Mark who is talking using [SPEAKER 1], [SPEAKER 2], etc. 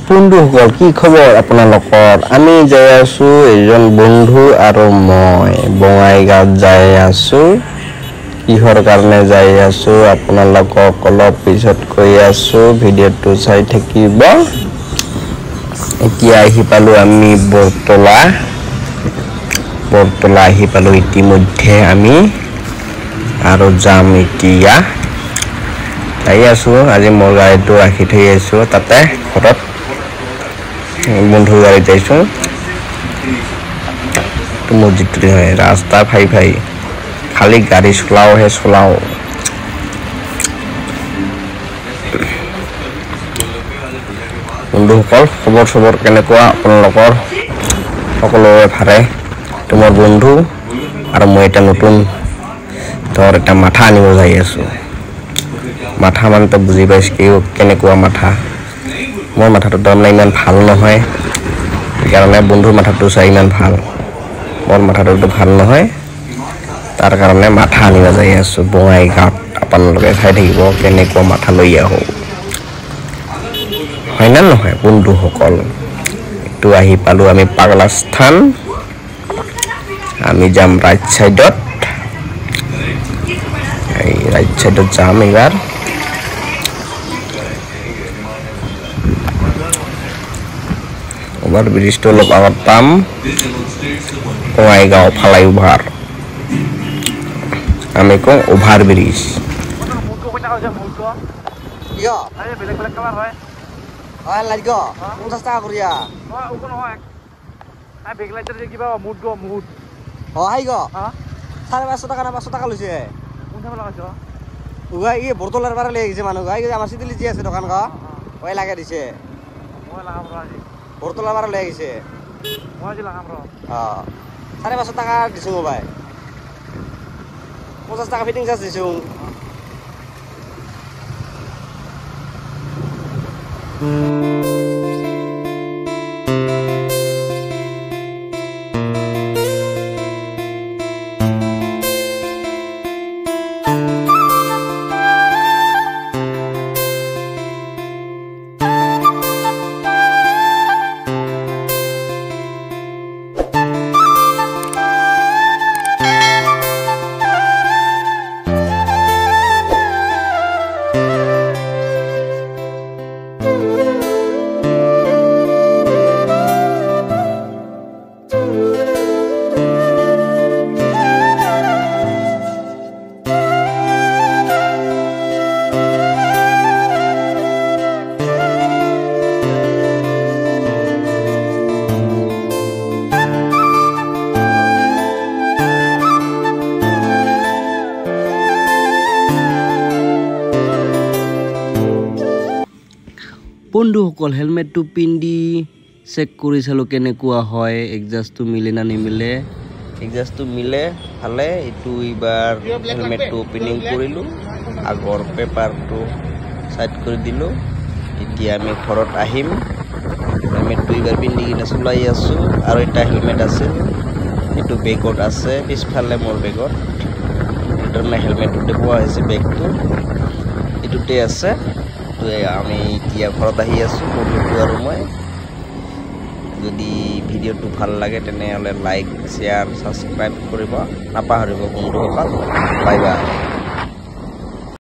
[SPEAKER 1] বন্ধুসকল কি খবৰ আপোনালোকৰ আমি যাই আছো এজন বন্ধু আৰু মই বঙাইগাঁৱত যাই আছো কিহৰ কাৰণে যাই আছো আপোনালোকক অলপ পিছত কৈ আছো ভিডিঅ'টো চাই থাকিব এতিয়া আহি পালো আমি বৰতলা আহি পালো ইতিমধ্যে আমি আৰু যাম এতিয়া যাই আছো আজি মোৰ গাড়ীটো ৰাখি থৈ আছো তাতে ঘৰত বন্ধু গাড়ী যাইছো তো মসজিদটো হয় ৰাস্তা ভাই খালি গাড়ী চলাও বন্ধুসকল খবৰ কেনেকুৱা আপোনালোকৰ সকলোৰে ভালে তোমাৰ বন্ধু আৰু মই এটা নতুন ধৰ এটা মাথা আনিব যাই আছো মাথা মানে তো বুজি পাইছ কেনেকুৱা মাথা মোৰ মাথাটো তাৰমানে ইমান ভাল নহয় সেইকাৰণে বন্ধুৰ মাথাটো চাই ইমান ভাল মোৰ মাথাটো ভাল নহয় তাৰ কাৰণে মাথা আনিব যাই আছো বঙাইগাঁৱত আপোনালোকে চাই থাকিব কেনেকুৱা মাথা লৈ আহো হয় না নহয় বন্ধুসকল এইটো আহি পালো আমি পাগলা স্থান আমি যাম ৰাইট সাইডত যাম এবাৰ ওভাৰ ব্ৰিজটো অলপ আগত পাম বঙাইগাঁও ফ্লাইঅভাৰ আমি কওঁ ওভাৰ ব্ৰিজ
[SPEAKER 2] বৰতলাৰ পৰা লৈ আহিছে মানুহ আমাৰ চিটিলি যি আছে দোকান লাগে দিছে বৰতলাৰ পৰা লৈ আহিছে 550 টাকা দিছো মোবাইল 50 টাকা ফিটিং চাৰ্জ দিছো
[SPEAKER 1] বন্ধুসকল হেলমেটটো পিন্ধি চেক কৰি চালো কেনেকুৱা হয় এডজাষ্টটো মিলে না নিমিলে এডজাষ্টটো মিলে ভালে এইটো এইবাৰ হেলমেটটো ওপেনিং কৰিলো আগৰ পেপাৰটো সাইড কৰি দিলো এতিয়া আমি ঘৰত আহিম হেলমেটটো এইবাৰ পিন্ধি কিনে চলাই আছো আৰু এটা হেলমেট আছে এইটো বেগত আছে পিছফালে মোৰ বেগত এটা হেলমেটটো পোৱা হৈছে বেগটো এইটোতে আছে আমি এতিয়া ঘৰত আহি আছো বন্ধুটো আৰু মই যদি ভিডিঅ'টো ভাল লাগে তেনেহ'লে লাইক শ্বেয়াৰ সাবস্ক্ৰাইব কৰিব নাপাহৰিব বন্ধুসকল বাই বাই